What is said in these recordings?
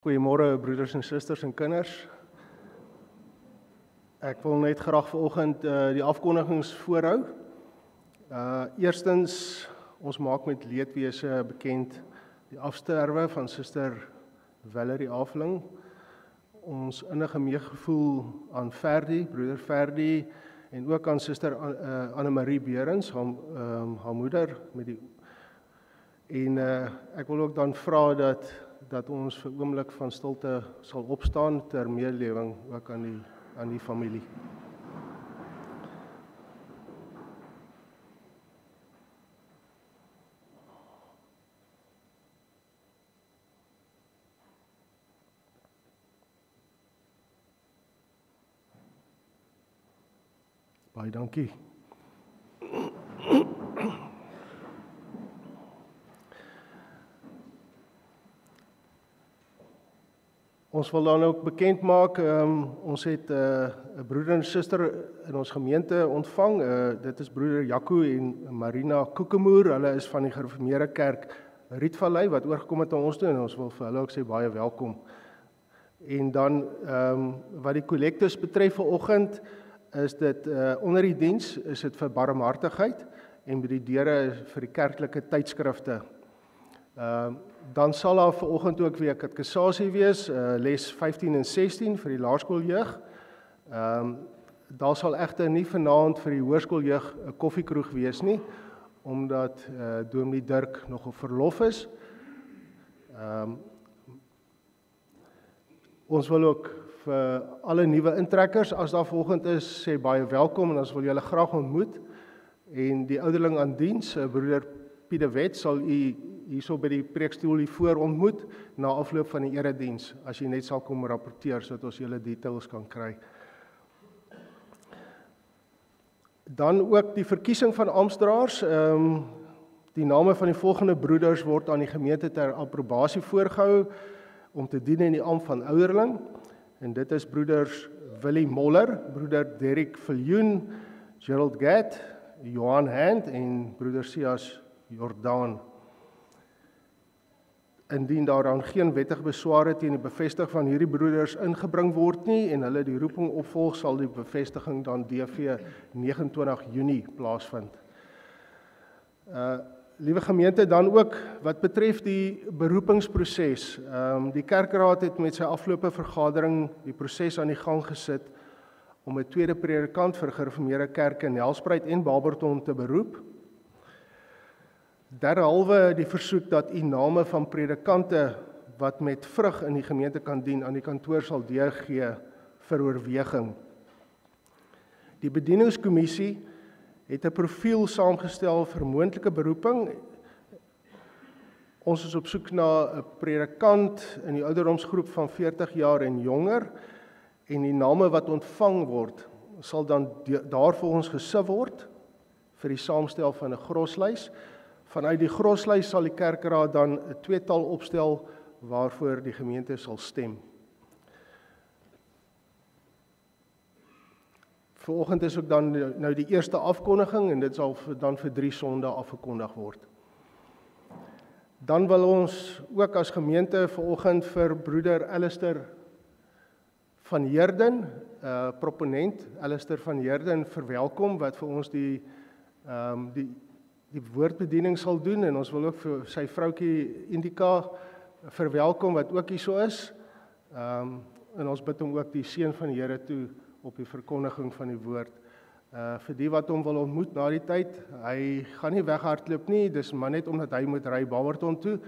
Goeiemôre broeders en susters en kinders. Ek wil net graag vanoggend die afkondigings voorhou. Eerstens, ons maak met leedwese bekend die afsterwe van Suster Valerie Aveling. Ons innige meegevoel aan Ferdi, broeder Ferdi, en ook aan Suster Anne-Marie Berends, haar moeder met die. En ek wil ook dan vra dat ons vir 'n oomblik van stilte sal opstaan ter medelewing ook aan die familie. Baie dankie. Ons wil dan ook bekend maak, ons het 'n broeder en suster in ons gemeente ontvang. Dit is broeder Jaco en Marina Kokemoer. Hulle is van die Gereformeerde Kerk Rietvallei wat oorgekom het na ons toe en ons wil vir hulle ook sê baie welkom. En dan wat die kollektes betref vanoggend is dit onder die diens is dit vir barmhartigheid en by die deure vir die kerklike tydskrifte. Dan sal daar vanoggend ook weer katekisasie wees, les 15 en 16 vir die laerskooljeug. Daar sal egter nie vanaand vir die hoërskooljeug 'n koffiekroeg wees nie, omdat Dominee Dirk nog op verlof is. Ons wil ook vir alle nuwe intrekkers, as daar vanoggend is, sê baie welkom en ons wil julle graag ontmoet. En die ouderling aan diens, broeder Pieter Wet, sal u hierso by die preekstoel hier voor ontmoet na afloop van die erediens, as jy net sal kom rapporteer sodat ons julle details kan kry. Dan ook die verkiesing van amptdraers. Die name van die volgende broeders word aan die gemeente ter approbasie voorgehou om te dien in die ampt van ouderling. En dit is broeders Willie Moller, broeder Derek Viljoen, Gerald Gatt, Johan Hand en broeder Sias Jordaan. Indien daaraan geen wettige besware teen die bevestiging van hierdie broeders ingebring word nie en hulle die roeping opvolg, sal die bevestiging dan DV 29 Junie plaasvind. Liewe gemeente, dan ook wat betref die beroepingsproses. Die kerkraad het met sy afgelope vergadering die proses aan die gang gesit om 'n tweede predikant vir Gereformeerde Kerke in Nelspruit en Barberton te beroep. Derhalwe die versoek dat u name van predikante wat met vrug in die gemeente kan dien aan die kantoor sal deurgee vir oorweging. Die bedieningskommissie het 'n profiel saamgestel vir moontlike beroeping. Ons is op soek na 'n predikant in die ouderdomsgroep van 40 jaar en jonger en die name wat ontvang word sal dan daarvolgens gesif word vir die saamstel van 'n groslys. Vanuit die groslys sal die kerkraad dan 'n tweetal opstel waarvoor die gemeente sal stem. Vanoggend is ook dan nou die eerste afkondiging en dit sal dan vir 3 Sondae afgekondig word. Dan wil ons ook as gemeente vanoggend vir broeder Alistair van Heerden, proponent Alistair van Heerden verwelkom wat vir ons die woordbediening sal doen en ons wil ook vir sy vroutjie Indika verwelkom wat ook hier so is. En ons bid hom ook die seën van die Here toe op die verkondiging van die woord. Vir die wat hom wil ontmoet na die tyd, hy gaan nie weghardloop nie, dis maar net omdat hy moet ry Barberton toe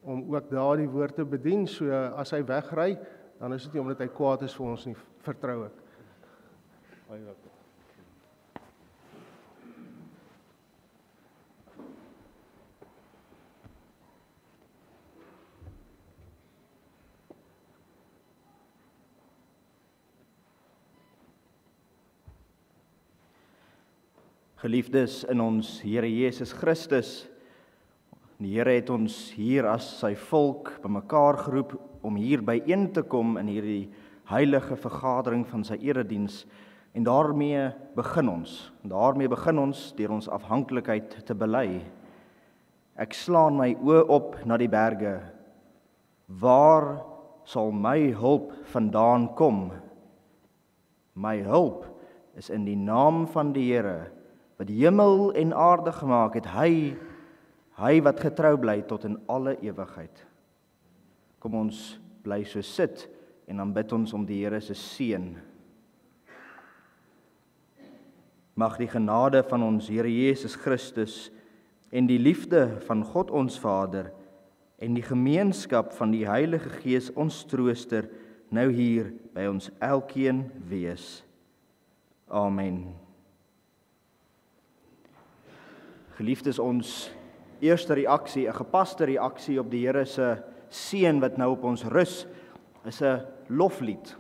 om ook daar die woord te bedien. So as hy wegry, dan is dit nie omdat hy kwaad is vir ons nie, vertrou ek. Baie welkom. Geliefdes in ons Here Jesus Christus, die Here het ons hier as sy volk bymekaar geroep om hier byeen te kom in hierdie heilige vergadering van sy erediens en daarmee begin ons deur ons afhanklikheid te bely. Ek slaan my oë op na die berge. Waar sal my hulp vandaan kom? My hulp is in die naam van die Here, wat hemel en aarde gemaak het, hy wat getrou bly tot in alle ewigheid. Kom ons bly so sit en dan bid ons om die Here se seën. Mag die genade van ons Here Jesus Christus en die liefde van God ons Vader en die gemeenskap van die Heilige Gees ons trooster nou hier by ons elkeen wees. Amen. Geliefdes, ons eerste reaksie, 'n gepaste reaksie op die Here se seën wat nou op ons rus, is 'n loflied.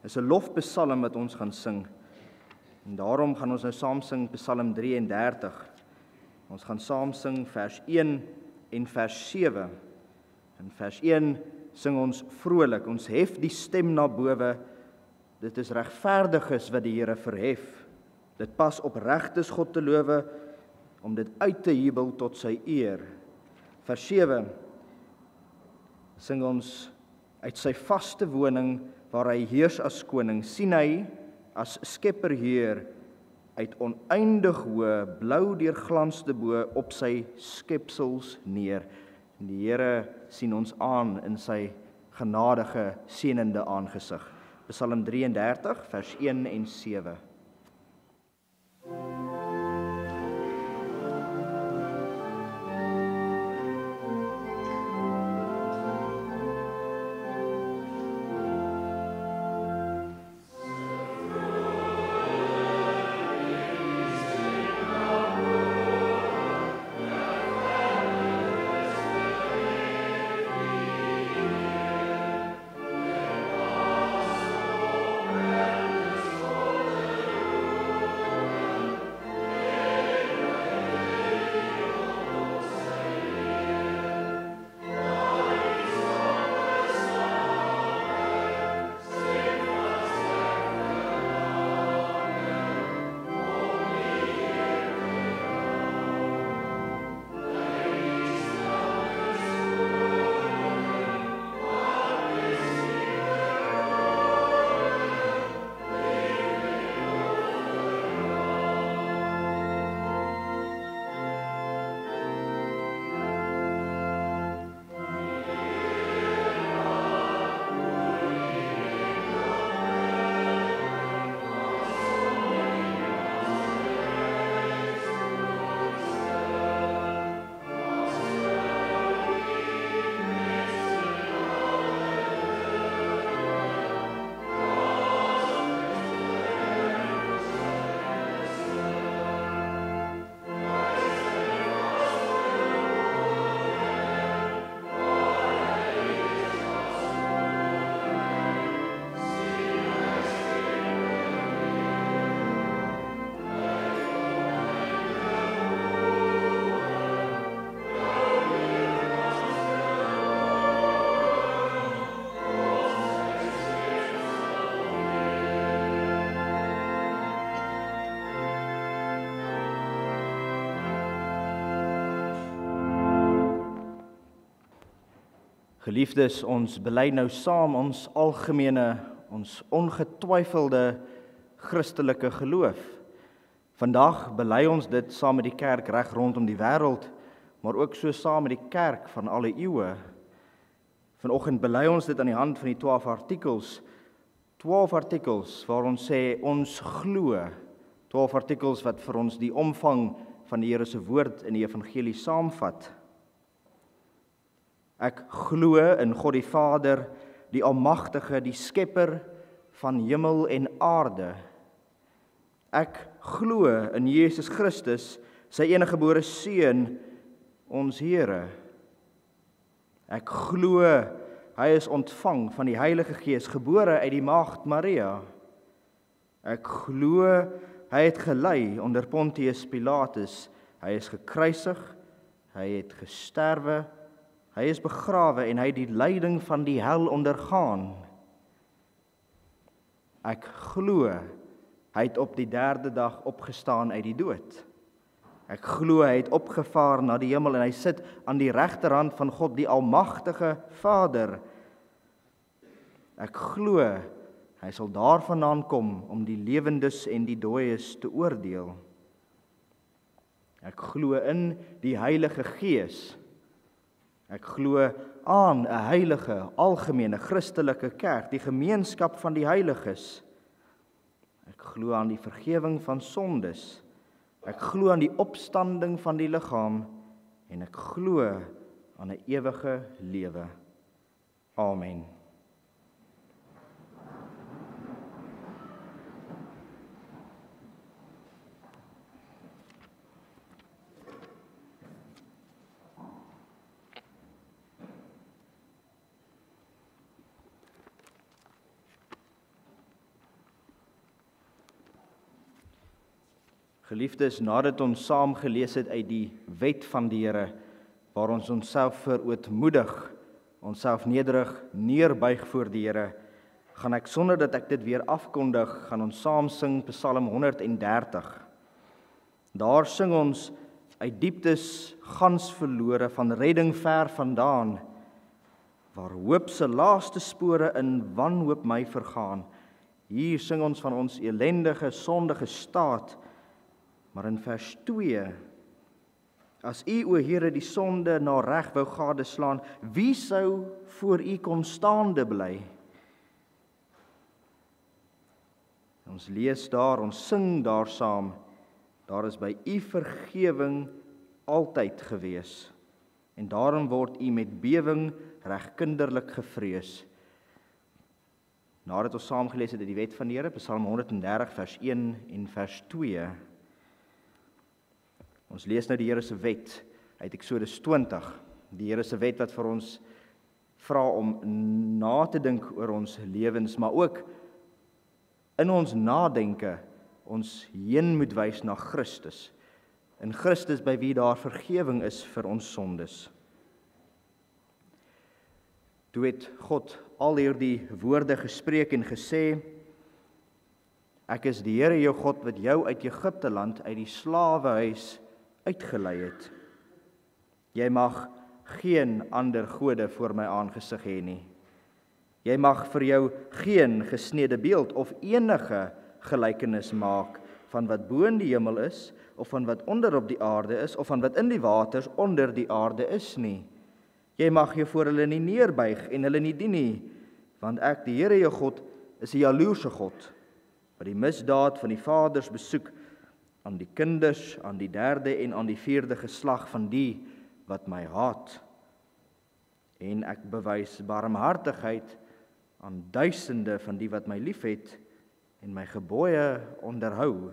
Is 'n lofpsalm wat ons gaan sing. En daarom gaan ons nou saam sing Psalm 33. Ons gaan saam sing vers 1 en vers 7. In vers 1 sing ons vrolik, ons hef die stem na bowe. Dit is regverdiges wat die Here verhef. Dit pas opregtes God te lowe, om dit uit te jubel tot sy eer. Vers 7 sing ons uit sy vaste woning, waar hy heers as koning, sien hy as skepper heer, uit oneindig hoë, blou deur glans te bo, op sy skepsels neer. En die Here sien ons aan in sy genadige, seënende aangesig. Psalm 33, vers 1 en 7. Geliefdes, ons bely nou saam ons algemene, ons ongetwyfelde Christelike geloof. Vandag bely ons dit saam met die kerk reg rondom die wêreld, maar ook so saam met die kerk van alle eeue. Vanoggend bely ons dit aan die hand van die 12 artikels. 12 artikels waar ons sê ons glo. 12 artikels wat vir ons die omvang van die Here se woord in die evangelie saamvat. Ek glo in God die Vader, die Almagtige, die Skepper van hemel en aarde. Ek glo in Jesus Christus, sy eniggebore Seun, ons Here. Ek glo hy is ontvang van die Heilige Gees, gebore uit die maagd Maria. Ek glo hy het gelei onder Pontius Pilatus, hy is gekruisig, hy het gesterwe, hy is begrawe en hy het die lyding van die hel ondergaan. Ek glo hy het op die 3de dag opgestaan uit die dood. Ek glo hy het opgevaar na die hemel en hy sit aan die regterhand van God die Almagtige Vader. Ek glo hy sal daarvandaan kom om die lewendes en die dooies te oordeel. Ek glo in die Heilige Gees. Ek glo aan 'n heilige, algemene Christelike kerk, die gemeenskap van die heiliges. Ek glo aan die vergifnis van sondes. Ek glo aan die opstanding van die liggaam en ek glo aan 'n ewige lewe. Amen. Geliefdes, nadat ons saam gelees het uit die wet van die Here, waar ons onsself verootmoedig, onsself nederig neerbuig voor die Here, gaan ek sonder dat ek dit weer afkondig, gaan ons saam sing Psalm 130. Daar sing ons uit dieptes gans verlore, van redding ver vandaan, waar hoop se laaste spore in wanhoop my vergaan. Hier sing ons van ons elendige, sondige staat. Maar in vers 2, as U, o Here, die sonde na reg wou gadeslaan, wie sou voor U kon staande bly? Ons lees daar, ons sing daar saam, daar is by U vergewing altyd gewees, en daarom word U met bewing reg kinderlik gevrees. Nadat ons saam gelees het uit die wet van die Here, Psalm 130 vers 1 en vers 2, ons lees nou die Here se wet uit Eksodus 20, die Here se wet wat vir ons vra om na te dink oor ons lewens, maar ook in ons nadenke ons heen moet wys na Christus. In Christus by wie daar vergifnis is vir ons sondes. Toe het God al hierdie woorde gespreek en gesê, ek is die Here jou God wat jou uit Egipte land, uit die slawehuis uitgelei het. Jy mag geen ander gode voor my aangesig hê nie. Jy mag vir jou geen gesnede beeld of enige gelykenis maak van wat bo in die hemel is, of van wat onder op die aarde is, of van wat in die waters onder die aarde is nie. Jy mag jou voor hulle nie neerbuig en hulle nie dien nie, want ek, die Here jou God, is 'n jaloerse God, wat die misdaad van die vaders besoek aan die kinders, aan die 3de en aan die 4de geslag van die wat my haat. En ek bewys barmhartigheid aan duisende van die wat my liefhet en my gebooie onderhou.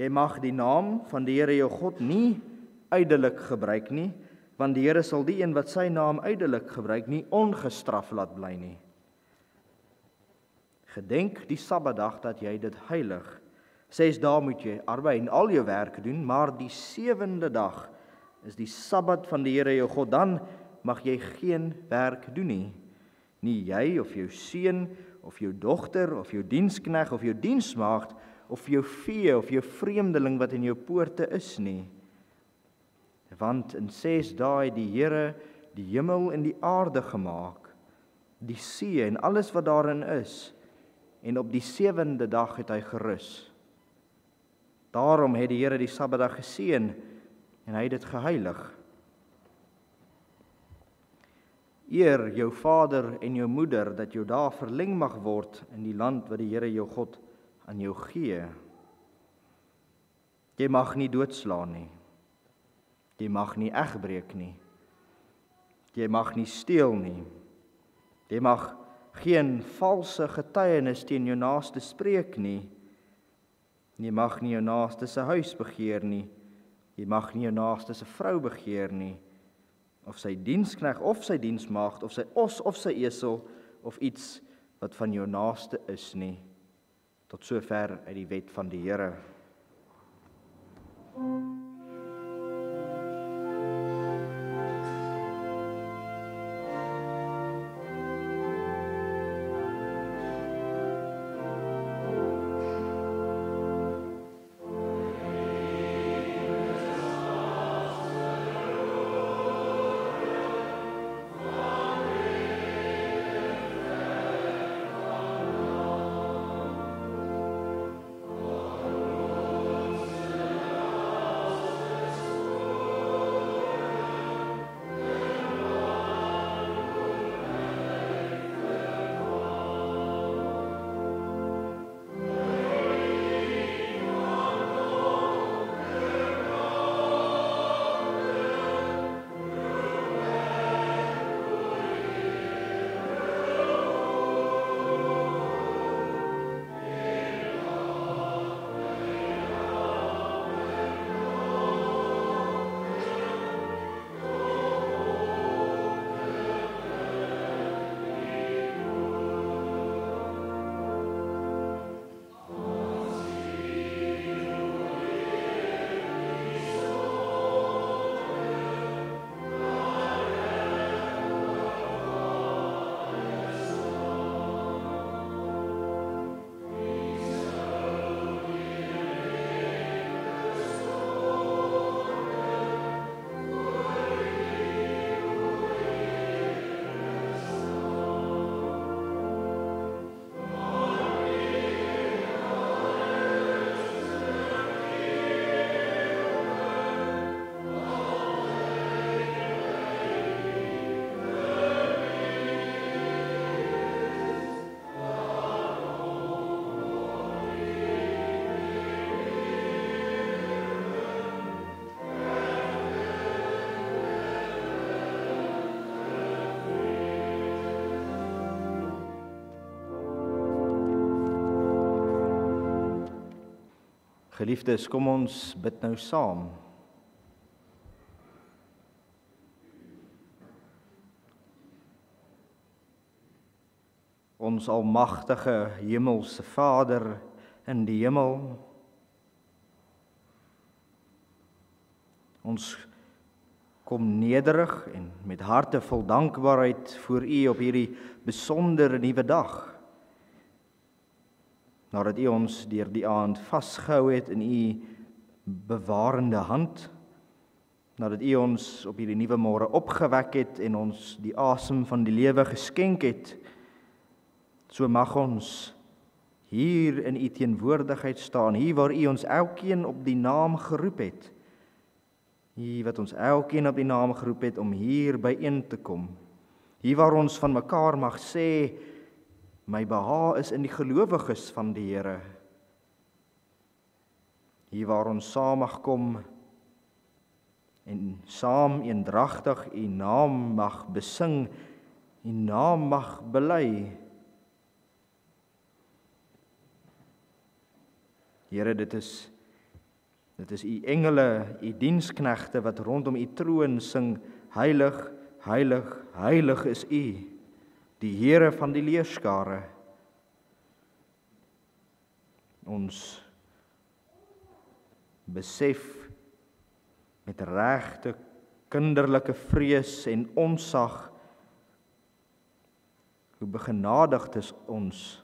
Jy mag die naam van die Here jou God nie ydelik gebruik nie, want die Here sal die een wat sy naam ydelik gebruik nie ongestraf laat bly nie. Gedenk die Sabbatdag dat jy dit heilig. 6 dae moet jy arbei en al jou werk doen, maar die 7de dag is die Sabbat van die Here jou God, dan mag jy geen werk doen nie. Nie jy of jou seun of jou dogter of jou dienskneg of jou diensmaagd of jou vee of jou vreemdeling wat in jou poorte is nie. Want in 6 dae het die Here die hemel en die aarde gemaak, die see en alles wat daarin is, en op die 7de dag het hy gerus. Daarom het die Here die Sabbatdag geseën en hy het dit geheilig. Eer jou vader en jou moeder, dat jou dae verleng mag word in die land wat die Here jou God aan jou gee. Jy mag nie doodslaan nie. Jy mag nie egbreek nie. Jy mag nie steel nie. Jy mag geen valse getuienis teen jou naaste spreek nie. Jy mag nie jou naaste se huis begeer nie. Jy mag nie jou naaste se vrou begeer nie, of sy dienskneg of sy diensmaagd, of sy os of sy esel, of iets wat van jou naaste is nie. Tot sover uit die wet van die Here. Geliefdes, kom ons bid nou saam. Ons almagtige hemelse Vader in die hemel, ons kom nederig en met harte vol dankbaarheid voor U op hierdie besondere nuwe dag. Nadat U ons deur die aand vasgehou het in U bewarende hand, nadat U ons op hierdie nuwe môre opgewek het en ons die asem van die lewe geskenk het, so mag ons hier in U teenwoordigheid staan, hier waar U ons elkeen op die naam geroep het. Hier wat ons elkeen op die naam geroep het om hier byeen te kom. Hier waar ons van mekaar mag sê, my behaag is in die gelowiges van die Here. Hier waar ons saam mag kom en saam eendragtig U naam mag besing, U naam mag bely. Here, dit is U engele, U diensknegte wat rondom U troon sing, heilig, heilig, heilig is U, die Here van die leerskare. Ons besef met regte kinderlike vrees en onsag hoe begenadigd is ons.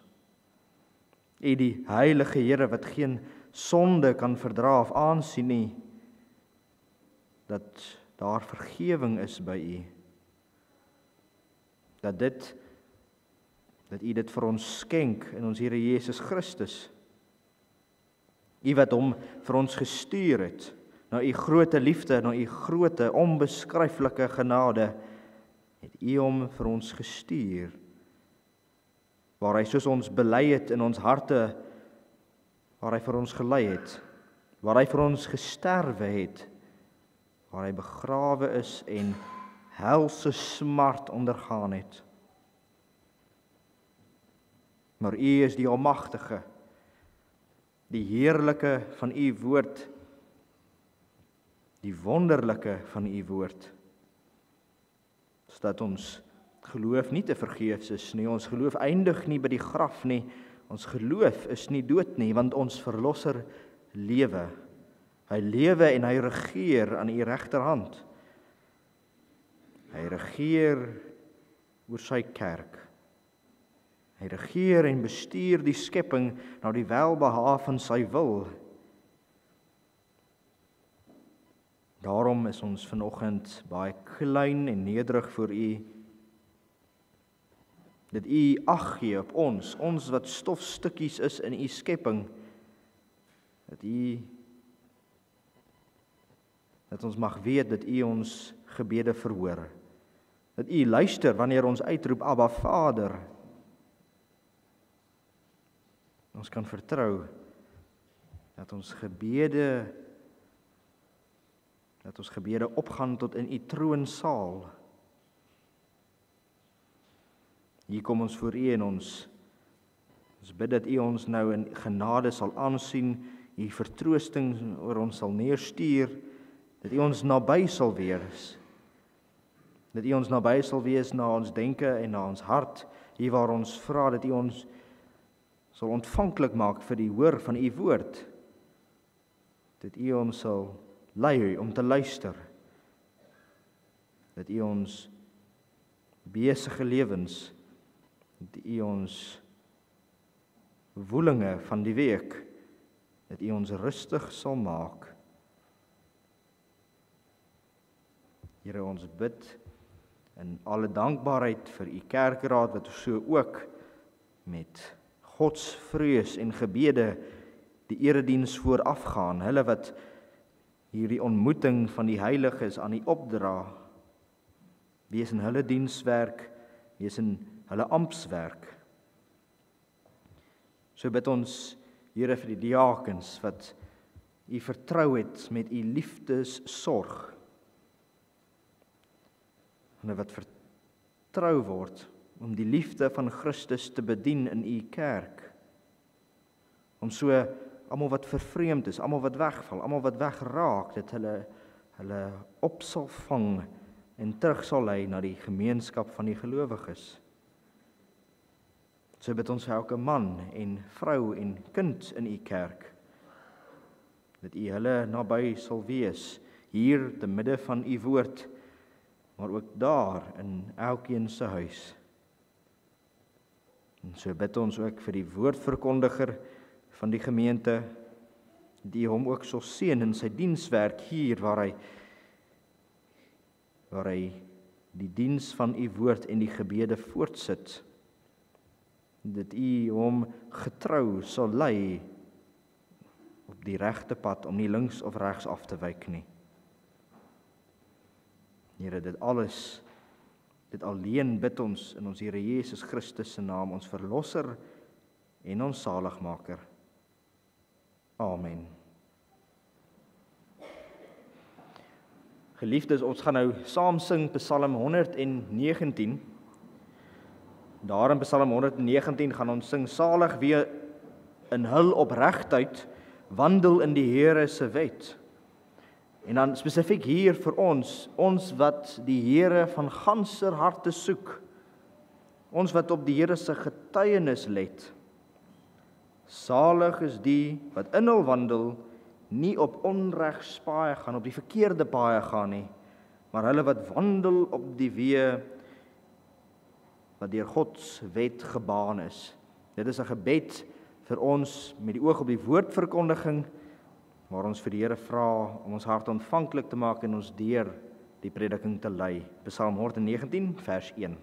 U die heilige Here wat geen sonde kan verdra of aansien nie, dat daar vergewing is by U. Dat U dit vir ons skenk in ons Here Jesus Christus. U wat hom vir ons gestuur het, na U groote liefde, na U groote onbeskryflike genade, het U hom vir ons gestuur, waar hy soos ons bely het in ons harte, waar hy vir ons gelei het, waar hy vir ons gesterwe het, waar hy begrawe is en helse smart ondergaan het. Maar U is die Almagtige, die heerlike van U woord, die wonderlike van U woord, sodat ons geloof nie te vergeefs is nie, ons geloof eindig nie by die graf nie, ons geloof is nie dood nie, want ons verlosser lewe. Hy lewe en hy regeer aan U regterhand. Hy regeer oor sy kerk. Hy regeer en bestuur die skepping na die welbehae van sy wil. Daarom is ons vanoggend baie klein en nederig voor U, dat U ag gee op ons wat stofstukkies is in U skepping, dat ons mag weet dat U ons gebede verhoor, dat U luister wanneer ons uitroep, Abba Vader. Ons kan vertrou dat ons gebede opgaan tot in U troonsaal. Hier kom ons voor U en ons bid dat U ons nou in genade sal aansien, U vertroosting oor ons sal neerstuur, dat U ons naby sal wees. Dat U ons naby sal wees na ons denke en na ons hart, hier waar ons vra dat U ons sal ontvanklik maak vir die hoor van U woord. Dat U ons sal lei om te luister. Dat U ons besige lewens, dat U ons woelinge van die week, dat U ons rustig sal maak. Here, ons bid in alle dankbaarheid vir U kerkraad, wat so ook met godsvrees en gebede die erediens voorafgaan, hulle wat hierdie ontmoeting van die heiliges aan U opdra, wees in hulle dienswerk, wees in hulle amptswerk. So bid ons, Here, vir die diakens wat U vertrou het met U liefdessorg, en wat vertrou word om die liefde van Christus te bedien in U kerk, om so almal wat vervreemd is, almal wat wegval, almal wat wegraak, dat hulle op sal vang en terug sal lei na die gemeenskap van die gelowiges. So bid ons vir elke man en vrou en kind in u kerk, dat u hulle naby sal wees, hier te midde van u woord, maar ook daar in elkeen se huis. En so bid ons ook vir die woordverkondiger van die gemeente, die hom ook sal seën in sy dienswerk hier, waar hy die diens van u woord en die gebede voortsit, dat u hom getrou sal lei op die regte pad, om nie links of regs af te wyk nie. Here, dit alleen bid ons in ons Here Jesus Christus se naam, ons verlosser en ons saligmaker. Amen. Geliefdes, ons gaan nou saam sing Psalm 119. Daar in Psalm 119 gaan ons sing, salig wie in hul opregtheid wandel in die Here se wet. En dan spesifiek hier vir ons wat die Here van ganser harte soek, ons wat op die Here se getuienis let. Salig is die wat in hul wandel, nie op onregspaaie gaan, op die verkeerde paaie gaan nie, maar hulle wat wandel op die weë wat deur God se wet gebaan is. Dit is 'n gebed vir ons met die oog op die woordverkondiging, waar ons vir die Here vra om ons hart ontvanklik te maak en ons deur die prediking te lei. Psalm 119 vers 1.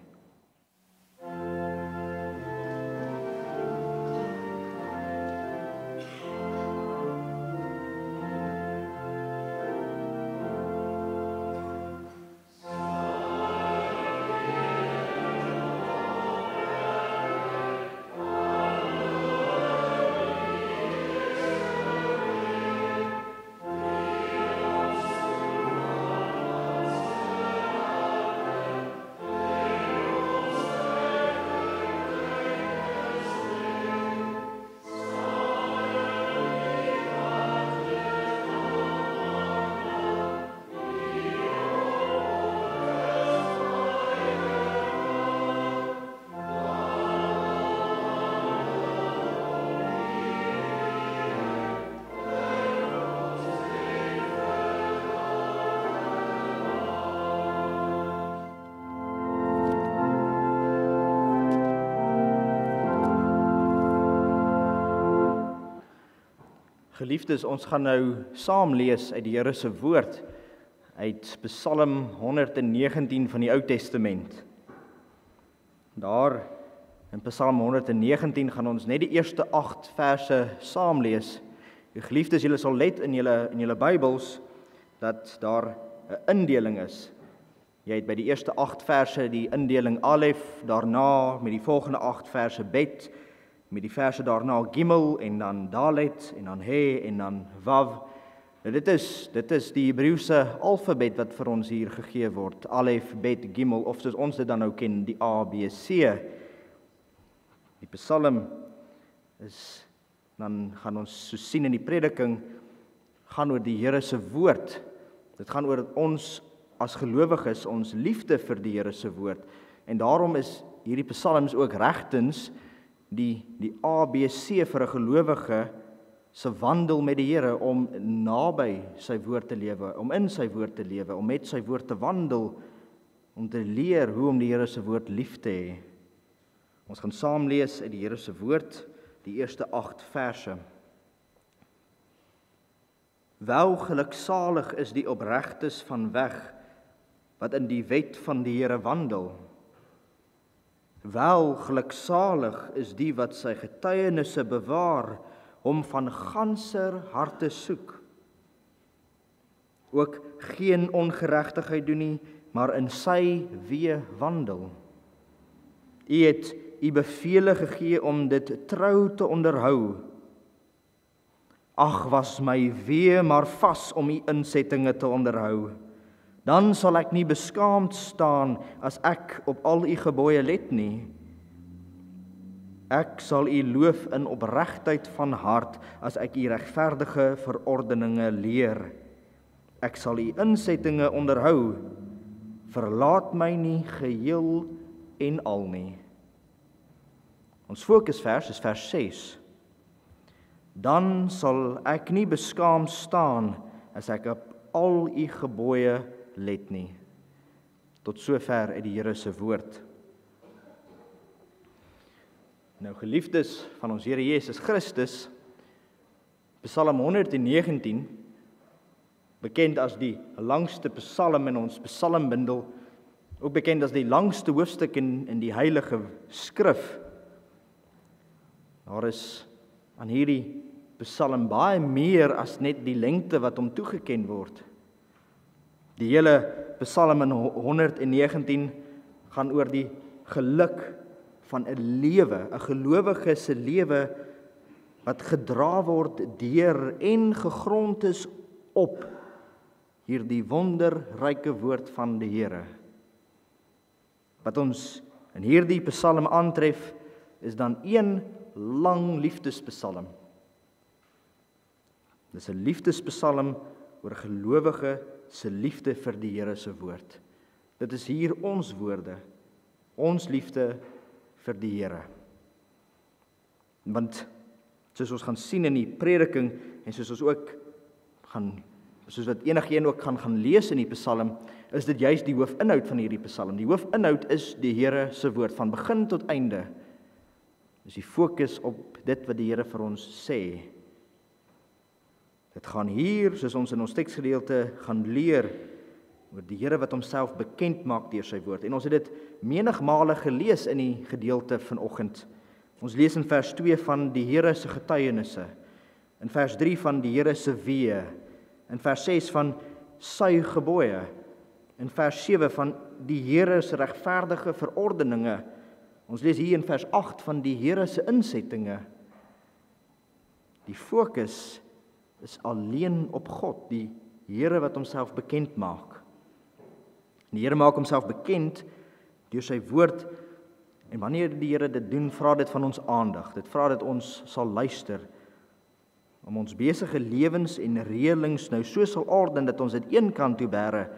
Geliefdes, ons gaan nou saam lees uit die Here se woord, uit Psalm 119 van die Ou Testament. Daar in Psalm 119 gaan ons net die eerste 8 verse saam lees. Geliefdes, julle sal let in julle Bybels dat daar 'n indeling is. Jy het by die eerste 8 verse die indeling Alef, daarna met die volgende 8 verse Bet, met die verse daarna Gimel en dan Dalet en dan He en dan Wav. Dit is die Hebreëse alfabet wat vir ons hier gegee word. Alef, Bet, Gimel, of soos ons dit dan nou ken, die A, B, C. Die Psalm is, dan gaan ons so sien in die prediking, gaan oor die Here se woord. Dit gaan oor ons as gelowiges, ons liefde vir die Here se woord. En daarom is hierdie psalms ook regtens die ABC vir 'n gelowige se wandel met die Here, om naby sy woord te lewe, om in sy woord te lewe, om met sy woord te wandel, om te leer hoe om die Here se woord lief te hê. Ons gaan saam lees uit die Here se woord, die eerste 8 verse. Wel geluksalig is die opregtes van weg, wat in die wet van die Here wandel. Wel geluksalig is die wat sy getuienisse bewaar, hom van ganser harte soek. Ook geen ongeregtigheid doen nie, maar in sy weë wandel. U het u bevele gegee om dit trou te onderhou. Ag, was my weë maar vas om u insettinge te onderhou. Dan sal ek nie beskaamd staan as ek op al u gebooie let nie. Ek sal U loof in opregtheid van hart, as ek U regverdige verordeninge leer. Ek sal U insettinge onderhou, verlaat my nie geheel en al nie. Ons fokusvers is vers 6. Dan sal ek nie beskaam staan, as ek op al U gebooie let nie. Tot sover uit die Here se woord. Nou geliefdes van ons Here Jesus Christus, Psalm 119, bekend as die langste psalm in ons psalmbundel, ook bekend as die langste hoofstuk in die Heilige Skrif. Daar is aan hierdie psalm baie meer as net die lengte wat hom toegeken word. Die hele psalm in 119 gaan oor die geluk van 'n lewe, 'n gelowige se lewe wat gedra word deur en gegrond is op hierdie wonderryke woord van die Here. Wat ons in hierdie psalm aantref, is dan een lang liefdespsalm. Dis 'n liefdespsalm oor 'n gelowige se liefde vir die Here se woord. Dit is hier ons woorde, ons liefde vir die Here. Want soos ons gaan sien in die prediking en soos wat enigeen ook gaan lees in die psalm, is dit juist die hoofinhoud van hierdie psalm. Die hoofinhoud is die Here se woord van begin tot einde. Dis die fokus op dit wat die Here vir ons sê. Dit gaan hier, soos ons in ons teksgedeelte gaan leer, oor die Here wat homself bekend maak deur sy woord. En ons het dit menigmale gelees in die gedeelte vanoggend. Ons lees in vers 2 van die Here se getuienisse, in vers 3 van die Here se weë, in vers 6 van sy gebooie, in vers 7 van die Here se regverdige verordeninge. Ons lees hier in vers 8 van die Here se insettinge. Die fokus is alleen op God, die Here wat homself bekend maak. Die Here maak homself bekend deur sy woord, en wanneer die Here dit doen, vra dit van ons aandag. Dit vra dat ons sal luister, om ons besige lewens en reëlings nou so sal orden dat ons dit een kant toe bære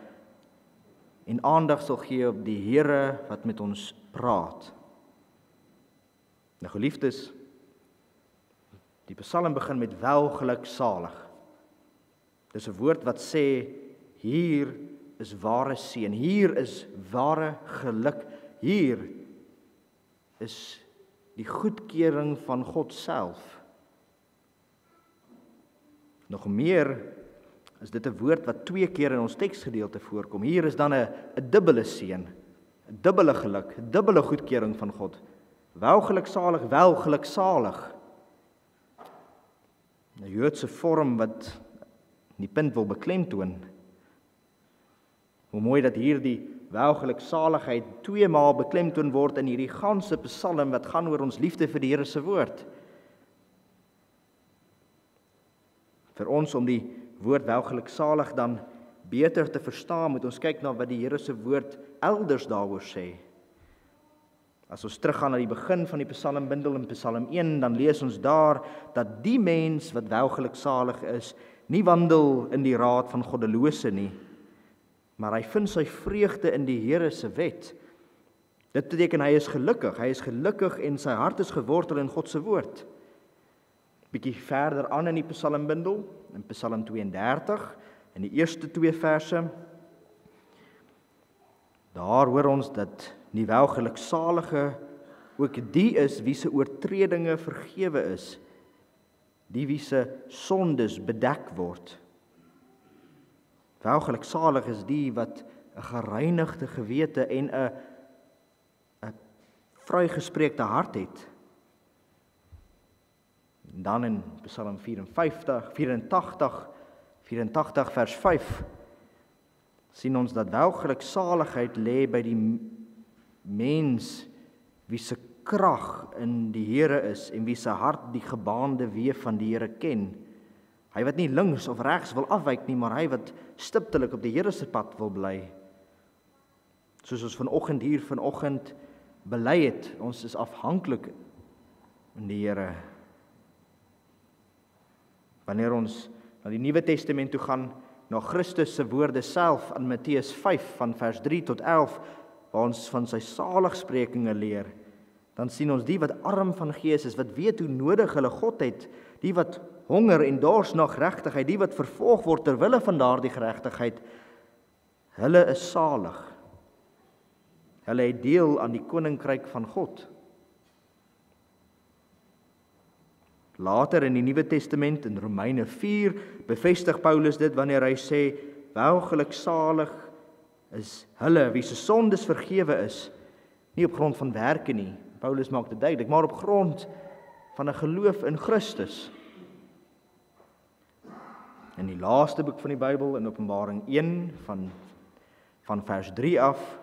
en aandag sal gee op die Here wat met ons praat. Nou geliefdes, die psalm begin met welgeluksalig. Dis 'n woord wat sê, hier is ware seën, hier is ware geluk, hier is die goedkeuring van God self. Nog meer is dit 'n woord wat 2 keer in ons teksgedeelte voorkom. Hier is dan 'n dubbele seën, 'n dubbele geluk, 'n dubbele goedkeuring van God. Welgeluksalig, welgeluksalig. 'n Joodse vorm wat die punt wil beklemtoon. Hoe mooi dat hierdie welgeluksaligheid 2 maal beklemtoon word in hierdie ganse psalm wat gaan oor ons liefde vir die Here se woord. Vir ons om die woord welgeluksalig dan beter te verstaan, moet ons kyk na wat die Here se woord elders daaroor sê. As ons teruggaan na die begin van die psalmbundel in Psalm 1, dan lees ons daar dat die mens wat welgeluksalig is, nie wandel in die raad van goddelose nie, maar hy vind sy vreugde in die Here se wet. Dit beteken hy is gelukkig en sy hart is gewortel in God se woord. Bietjie verder aan in die psalmbundel, in Psalm 32, in die eerste 2 verse, daar hoor ons dat die welgeluksalige ook die is wie se oortredinge vergewe is, die wie se sondes bedek word. Welgeluksalig is die wat 'n gereinigde gewete en 'n vrygespreekte hart het. En dan in Psalm 84 vers 5 sien ons dat welgeluksaligheid lê by die mens wie se krag in die Here is en wie se hart die gebaande weë van die Here ken. Hy wat nie links of regs wil afwyk nie, maar hy wat stiptelik op die Here se pad wil bly. Soos ons vanoggend bely het, ons is afhanklik in die Here. Wanneer ons na die Nuwe Testament toe gaan, na Christus se woorde self in Matteus 5 van vers 3 tot 11, waar ons van sy saligsprekinge leer, dan sien ons die wat arm van gees is, wat weet hoe nodig hulle God het, die wat honger en dors na geregtigheid, die wat vervolg word ter wille van daardie geregtigheid, hulle is salig. Hulle het deel aan die koninkryk van God. Later in die Nuwe Testament, in Romeine 4, bevestig Paulus dit wanneer hy sê, welgeluksalig is hulle wie se sondes vergewe is, nie op grond van werke nie. Paulus maak dit duidelik, maar op grond van 'n geloof in Christus. In die laaste boek van die Bybel, in Openbaring 1 van vers 3 af,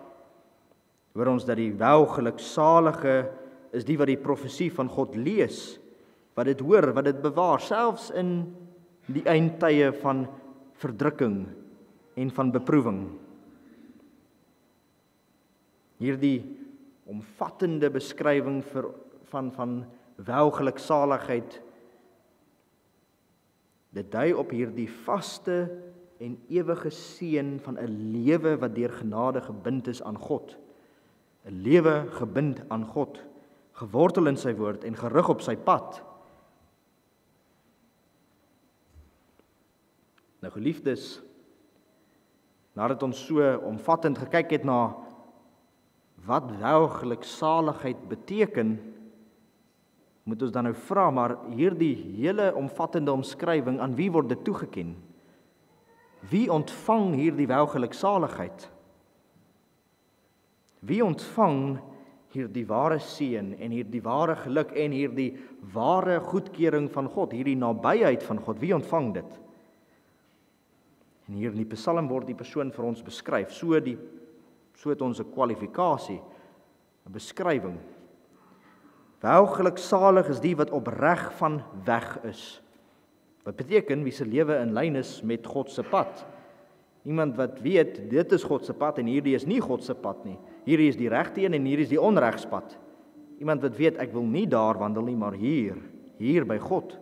hoor ons dat die welgeluksalige is die wat die profesie van God lees, wat dit hoor, wat dit bewaar, selfs in die eindtye van verdrukking en van beproewing. Hierdie omvattende beskrywing van welgeluksaligheid, dit dui op hierdie vaste en ewige seën van 'n lewe wat deur genade gebind is aan God. 'n Lewe gebind aan God, gewortel in sy woord en gerig op sy pad. Nou geliefdes, nadat ons so omvattend gekyk het na wat welgeluksaligheid beteken, moet ons dan nou vra, maar hierdie hele omvattende omskrywing, aan wie word dit toegeken? Wie ontvang hierdie welgeluksaligheid? Wie ontvang hierdie ware seën en hierdie ware geluk en hierdie ware goedkeuring van God, hierdie nabyheid van God? Wie ontvang dit? En hier in die Psalm word die persoon vir ons beskryf, so het ons 'n kwalifikasie, 'n beskrywing. Welgeluksalig is die wat opreg van weg is. Wat beteken wie se lewe in lyn is met God se pad. Iemand wat weet, dit is God se pad en hierdie is nie God se pad nie. Hierdie is die regte een en hierdie is die onregspad. Iemand wat weet, ek wil nie daar wandel nie, maar hier by God.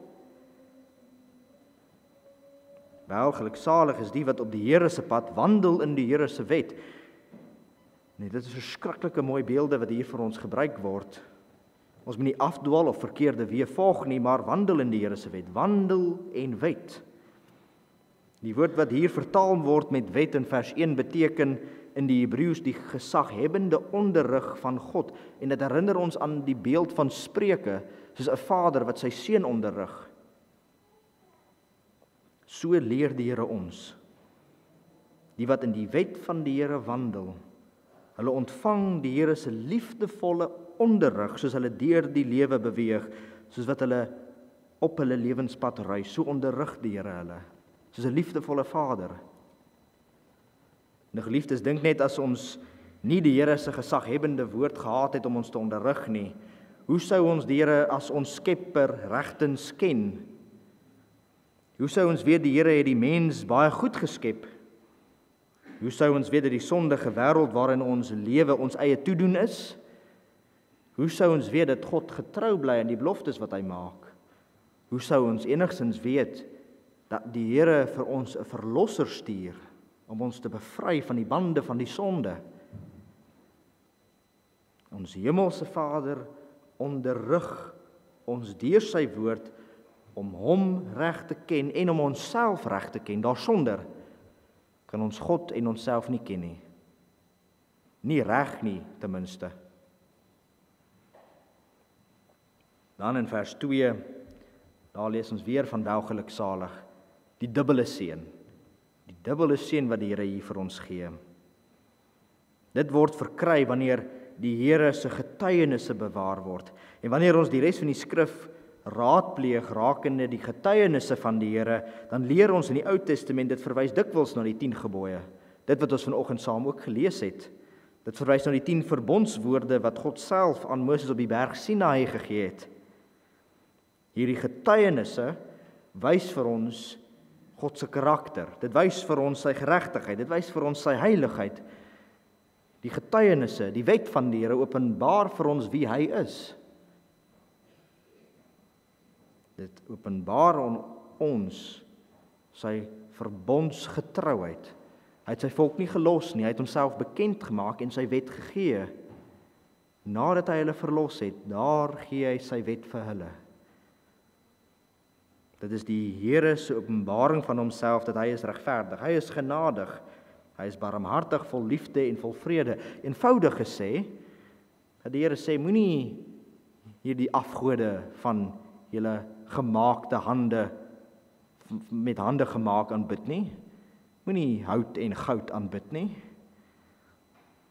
Welgeluksalig is die wat op die Here se pad wandel in die Here se wet. Nee, dit is verskriklike mooi beelde wat hier vir ons gebruik word. Ons moet nie afdwaal of verkeerde weë volg nie, maar wandel in die Here se wet. Wandel en wet. Die woord wat hier vertaal word met wet in vers 1 beteken in die Hebreëus die gesaghebbende onderrig van God. En dit herinner ons aan die beeld van Spreuke, soos 'n vader wat sy seun onderrig. So leer die Here ons. Die wat in die wet van die Here wandel, hulle ontvang die Here se liefdevolle onderrig, soos hulle deur die lewe beweeg, soos wat hulle op hulle lewenspad ry, so onderrig die Here hulle, soos 'n liefdevolle Vader. Nou geliefdes, dink net as ons nie die Here se gesaghebbende woord gehad het om ons te onderrig nie, hoe sou ons die Here as ons Skepper regtens ken? Hoe sou ons weet die Here het die mens baie goed geskep? Hoe sou ons weet dat die sondige wêreld waarin ons lewe ons eie toedoen is? Hoe sou ons weet dat God getrou bly aan die beloftes wat hy maak? Hoe sou ons enigstens weet dat die Here vir ons 'n verlosser stuur om ons te bevry van die bande van die sonde? Ons hemelse Vader onderrig ons deur sy woord om hom reg te ken en om onsself reg te ken. Daarsonder kan ons God en onsself nie ken nie. Nie reg nie, ten minste. Dan in vers 2, daar lees ons weer van welgeluksalig, die dubbele seën. Die dubbele seën wat die Here hier vir ons gee. Dit word verkry wanneer die Here se getuienisse bewaar word. En wanneer ons die res van die skrif raadpleeg rakende die getuienisse van die Here, dan leer ons in die Ou Testament, dit verwys dikwels na die 10 gebooie. Dit wat ons vanoggend saam ook gelees het. Dit verwys na die 10 verbondswoorde wat God self aan Moses op die berg Sinaï gegee het. Hierdie getuienisse wys vir ons God se karakter. Dit wys vir ons sy geregtigheid, dit wys vir ons sy heiligheid. Die getuienisse, die wet van die Here openbaar vir ons wie hy is. Dit openbaar aan ons sy verbondsgetrouheid. Hy het sy volk nie gelos nie, hy het homself bekend gemaak en sy wet gegee. Nadat hy hulle verlos het, daar gee hy sy wet vir hulle. Dit is die Here se openbaring van homself, dat hy is regverdig, hy is genadig, hy is barmhartig, vol liefde en vol vrede. Eenvoudig gesê, dat die Here sê, moenie hierdie afgode van julle gemaakte hande, met hande gemaak aanbid nie. Moenie hout en goud aanbid nie.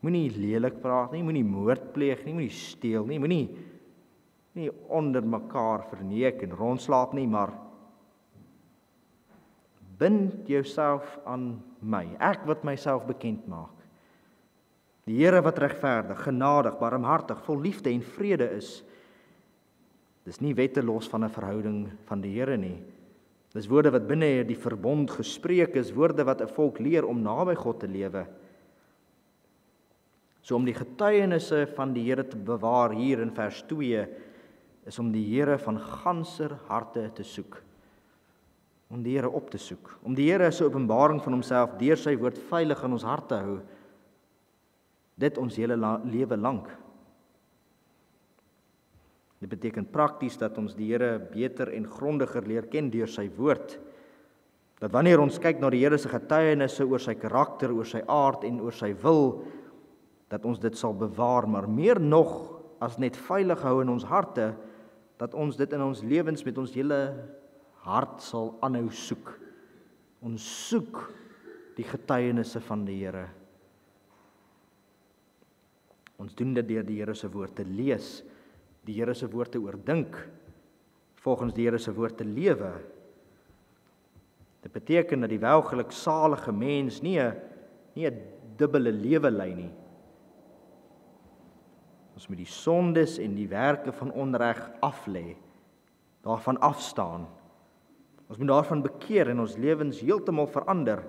Moenie lelik praat nie, moenie moord pleeg nie, moenie steel nie, moenie onder mekaar verneek en rondslaap nie, maar bind jouself aan my, ek wat myself bekend maak. Die Here wat regverdig, genadig, barmhartig, vol liefde en vrede is. Dis nie wette los van 'n verhouding van die Here nie. Dis woorde wat binne die verbond gespreek is, woorde wat 'n volk leer om naby God te lewe. So om die getuienisse van die Here te bewaar hier in vers 2, is om die Here van ganser harte te soek. Om die Here op te soek. Om die Here se openbaring van homself deur sy woord veilig in ons harte hou. Dit ons hele lewe lank. Dit beteken prakties dat ons die Here beter en grondiger leer ken deur sy woord. Dat wanneer ons kyk na die Here se getuienisse oor sy karakter, oor sy aard en oor sy wil, dat ons dit sal bewaar, maar meer nog as net veilig hou in ons harte, dat ons dit in ons lewens met ons hele hart sal aanhou soek. Ons soek die getuienisse van die Here. Ons doen dit deur die Here se woord te lees, die Here se woord te oordink, volgens die Here se woord te lewe. Dit beteken dat die welgeluksalige mens nie 'n dubbele lewe lei nie. Ons moet die sondes en die werke van onreg aflê, daarvan afstaan. Ons moet daarvan bekeer en ons lewens heeltemal verander.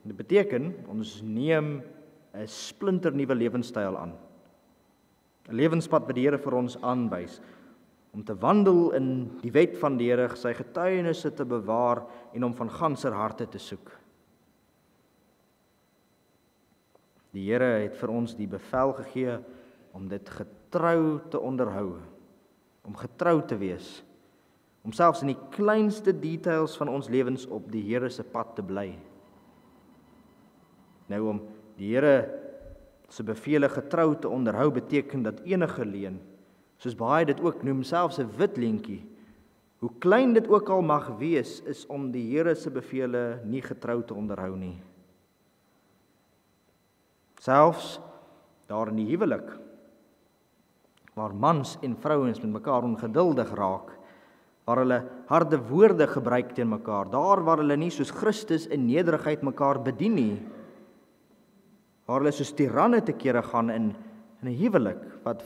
Dit beteken, ons neem 'n splinternuwe lewenstyl aan. 'n Lewenspad wat die Here vir ons aanwys, om te wandel in die wet van die Here, sy getuienisse te bewaar en om van ganser harte te soek. Die Here het vir ons die bevel gegee om dit getrou te onderhou, om getrou te wees, om selfs in die kleinste details van ons lewens op die Here se pad te bly. Nou om die Here se bevele getrou te onderhou beteken dat enige leuen, soos baie dit ook noem, selfs 'n wit leentjie, hoe klein dit ook al mag wees, is om die Here se bevele nie getrou te onderhou nie. Selfs daar in die huwelik, waar mans en vrouens met mekaar ongeduldig raak, waar hulle harde woorde gebruik teen mekaar, daar waar hulle nie soos Christus in nederigheid mekaar bedien nie, waar hulle soos tiranne te kere gaan in 'n huwelik wat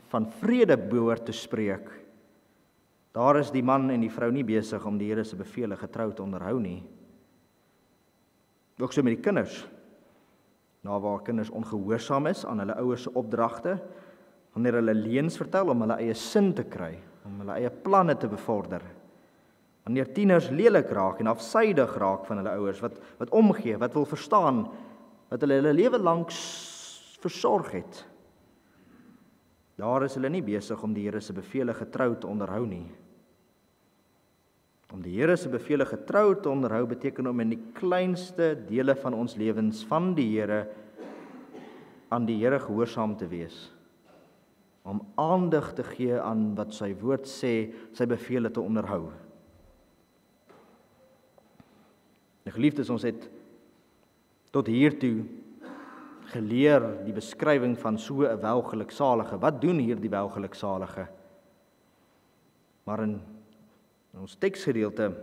van vrede behoort te spreek. Daar is die man en die vrou nie besig om die Here se bevele getrou te onderhou nie. Ook so met die kinders. Nou waar kinders ongehoorsaam is aan hulle ouers se opdragte, wanneer hulle leuns vertel om hulle eie sin te kry, om hulle eie planne te bevorder. Wanneer tieners lelik raak en afsydig raak van hulle ouers, wat omgee, wat wil verstaan, wat hulle lewe lank versorg het. Daar is hulle nie besig om die Here se bevele getrou te onderhou nie. Om die Here se bevele getrou te onderhou beteken om in die kleinste dele van ons lewens van die Here aan die Here gehoorsaam te wees. Om aandag te gee aan wat sy woord sê, sy bevele te onderhou. Nou geliefdes, ons het tot hiertoe geleer die beskrywing van so 'n welgeluksalige. Wat doen hier die welgeluksalige? Maar in ons teksgedeelte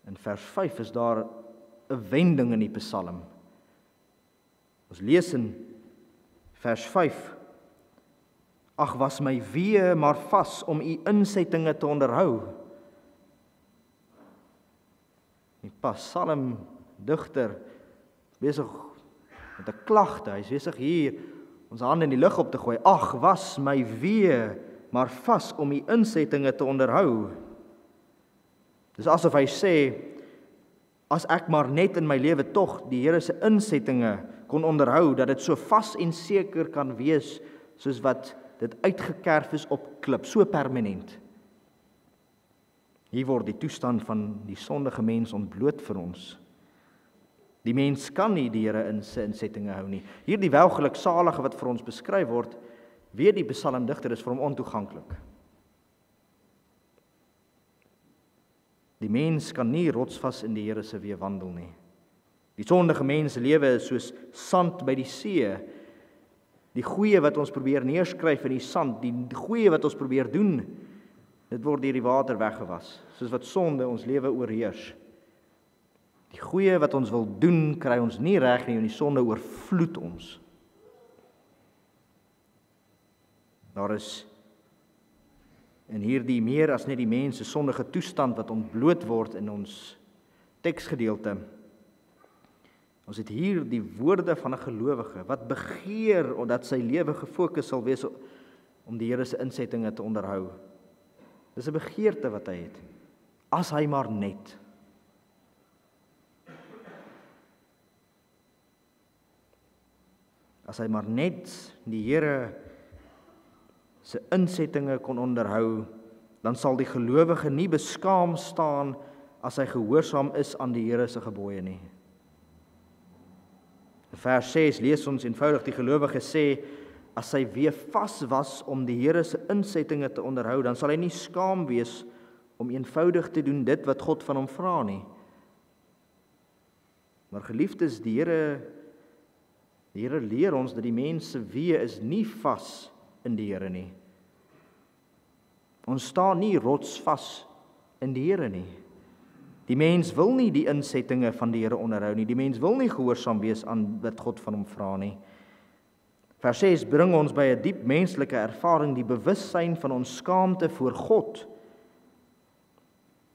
in vers 5 is daar 'n wending in die Psalm. Ons lees in vers 5: Ag, was my wee maar vas om u insettinge te onderhou. Die psalmdigter besig met 'n klagte, hy is besig hier ons hande in die lug op te gooi. Ag, was my wee maar vas om die insettinge te onderhou. Dis asof hy sê, as ek maar net in my lewe tog die Here se insettinge kon onderhou, dat dit so vas en seker kan wees, soos wat dit uitgekerf is op klip, so permanent. Hier word die toestand van die sondige mens ontbloot vir ons. Die mens kan nie die Here in sy insettinge hou nie. Hier die welgeluksalige wat vir ons beskryf word, weet die psalmdigter is vir hom ontoeganklik. Die mens kan nie rotsvas in die Here se weë wandel nie. Die sondige mens se lewe is soos sand by die see. Die goeie wat ons probeer neerskryf in die sand, die goeie wat ons probeer doen, dit word deur die water weggewas, soos wat sonde ons lewe oorheers. Die goeie wat ons wil doen, kry ons nie reg nie en die sonde oorvloed ons. Daar is in hierdie meer as net die mens se sondige toestand wat ontbloot word in ons teksgedeelte. Ons het hier die woorde van 'n gelowige wat begeer dat sy lewe gefokus sal wees om die Here se insettinge te onderhou. Dis 'n begeerte wat hy het. As hy maar net. As hy maar net die Here se insettinge kon onderhou, dan sal die gelowige nie beskaam staan as hy gehoorsaam is aan die Here se gebooie nie. In vers 6 lees ons eenvoudig die gelowige sê, as hy weer vas was om die Here se insettinge te onderhou, dan sal hy nie skaam wees om eenvoudig te doen dit wat God van hom vra nie. Maar geliefdes, die Here leer ons dat die mens se weë is nie vas in die Here nie. Ons staan nie rotsvas in die Here nie. Die mens wil nie die insettinge van die Here onderhou nie. Die mens wil nie gehoorsaam wees aan wat God van hom vra nie. Vers 6 bring ons by 'n diep menslike ervaring, die bewussyn van ons skaamte voor God.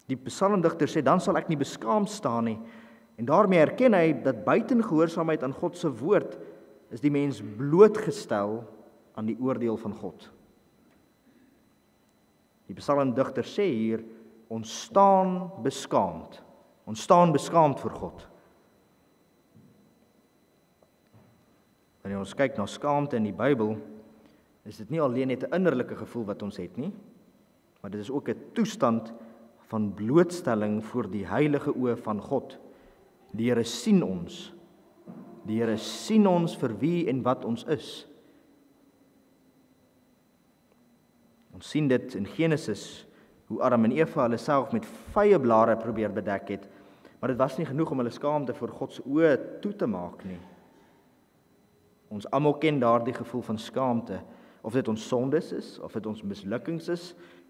Die psalmdigter sê, dan sal ek nie beskaamd staan nie. En daarmee erken hy dat buiten gehoorsaamheid aan God se woord is die mens blootgestel aan die oordeel van God. Die psalmdigter sê hier, ons staan beskaamd. Ons staan beskaamd voor God. Wanneer ons kyk na skaamte in die Bybel, is dit nie alleen net 'n innerlike gevoel wat ons het nie, maar dit is ook 'n toestand van blootstelling voor die heilige oë van God. Die Here sien ons. Die Here sien ons vir wie en wat ons is. Ons sien dit in Genesis, hoe Adam en Eva hulle self met vyeblare probeer bedek het, maar dit was nie genoeg om hulle skaamte voor God se oë toe te maak nie. Ons almal ken daardie gevoel van skaamte, of dit ons sondes is, of dit ons mislukkings is,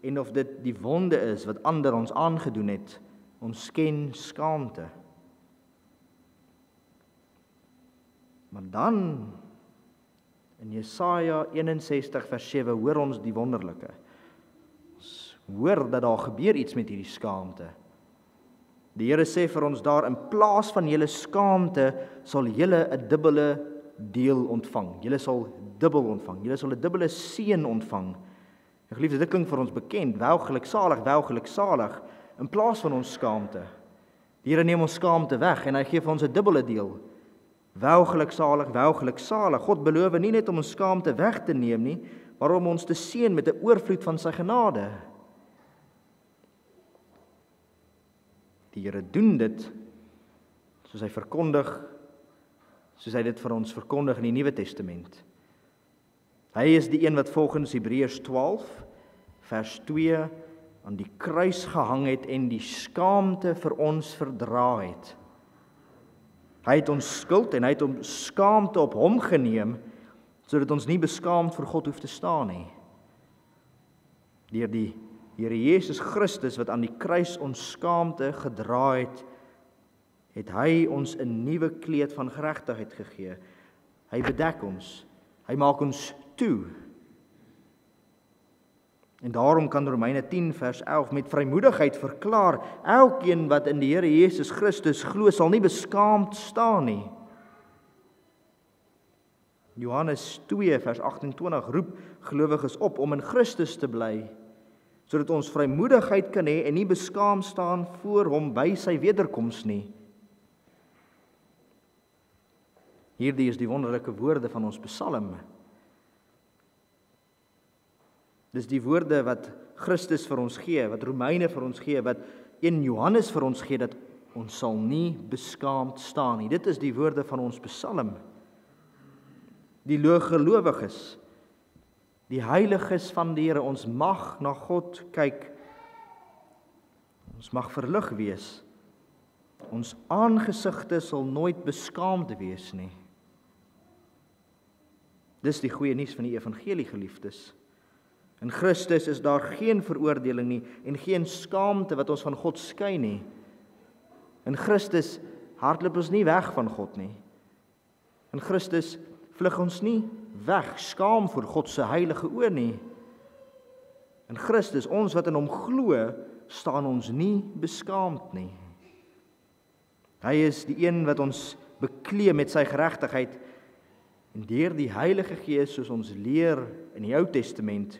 en of dit die wonde is wat ander ons aangedoen het. Ons ken skaamte. Maar dan, in Jesaja 61 vers 7, hoor ons die wonderlike. Ons hoor dat daar gebeur iets met hierdie skaamte. Die Here sê vir ons daar, in plaas van julle skaamte, sal julle 'n dubbele deel ontvang. Julle sal dubbel ontvang. Julle sal 'n dubbele seën ontvang. En geliefdes, dit klink vir ons bekend. Welgeluksalig, in plaas van ons skaamte. Die Here neem ons skaamte weg en hy gee vir ons 'n dubbele deel. Welgeluksalig. God beloof nie net om ons skaamte weg te neem nie, maar om ons te seën met 'n oorvloed van sy genade. Die Here doen dit soos hy dit vir ons verkondig in die Nuwe Testament. Hy is die een wat volgens Hebreërs 12 vers 2 aan die kruis gehang het en die skaamte vir ons verdra het. Hy het ons skuld en hy het ons skaamte op hom geneem, sodat ons nie beskaamd voor God hoef te staan nie. Deur die Here Jesus Christus wat aan die kruis ons skaamte gedra het hy ons 'n nuwe kleed van geregtigheid gegee. Hy bedek ons. Hy maak ons toe. En daarom kan Romeine 10 vers 11 met vrymoedigheid verklaar, elkeen wat in die Here Jesus Christus glo, sal nie beskaamd staan nie. Johannes 2 vers 28 roep gelowiges op om in Christus te bly, sodat ons vrymoedigheid kan hê en nie beskaam staan voor hom by sy wederkoms nie. Hierdie is die wonderlike woorde van ons Psalm. Dis die woorde wat Christus vir ons gee, wat Romeine vir ons gee, wat 1 Johannes vir ons gee, dat ons sal nie beskaamd staan nie. Dit is die woorde van ons Psalm. Die gelowiges, die heiliges van die Here, ons mag na God kyk. Ons mag verlig wees. Ons aangesigte sal nooit beskaamd wees nie. Dis die goeie nuus van die evangelie, geliefdes. In Christus is daar geen veroordeling nie en geen skaamte wat ons van God skei nie. In Christus hardloop ons nie weg van God nie. In Christus vlug ons nie weg, skaam voor God se heilige oë nie. In Christus, ons wat in hom glo, staan ons nie beskaamd nie. Hy is die een wat ons bekleed met sy geregtigheid en deur die Heilige Gees, soos ons leer in die Ou Testament,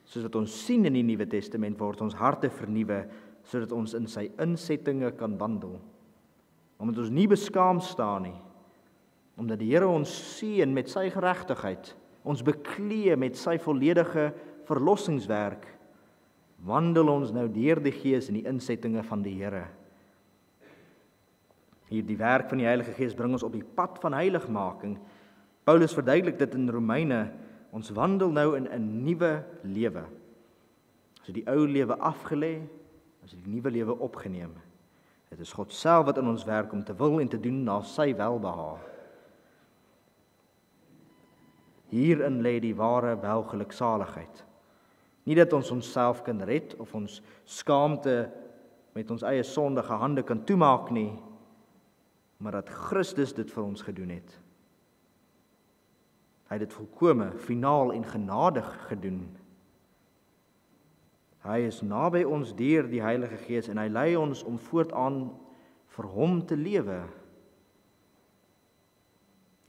soos wat ons sien in die Nuwe Testament, word ons harte vernuwe, sodat ons in sy insettinge kan wandel. Omdat ons nie beskaamd staan nie, omdat die Here ons seën met sy geregtigheid, ons bekleed met sy volledige verlossingswerk, wandel ons nou deur die Gees in die insettinge van die Here. Hier die werk van die Heilige Gees bring ons op die pad van heiligmaking. Paulus verduidelik dit in Romeine. Ons wandel nou in 'n nuwe lewe. As die ou lewe afgelê, as die nuwe lewe opgeneem. Dit is God self wat in ons werk om te wil en te doen na sy welbehae. Hierin lê die ware welgeluksaligheid. Nie dat ons onsself kan red of ons skaamte met ons eie sondige hande kan toemaak nie, maar dat Christus dit vir ons gedoen het. Hy het dit volkome, finaal en genadig gedoen. Hy is naby ons deur die Heilige Gees en hy lei ons om voortaan vir hom te lewe.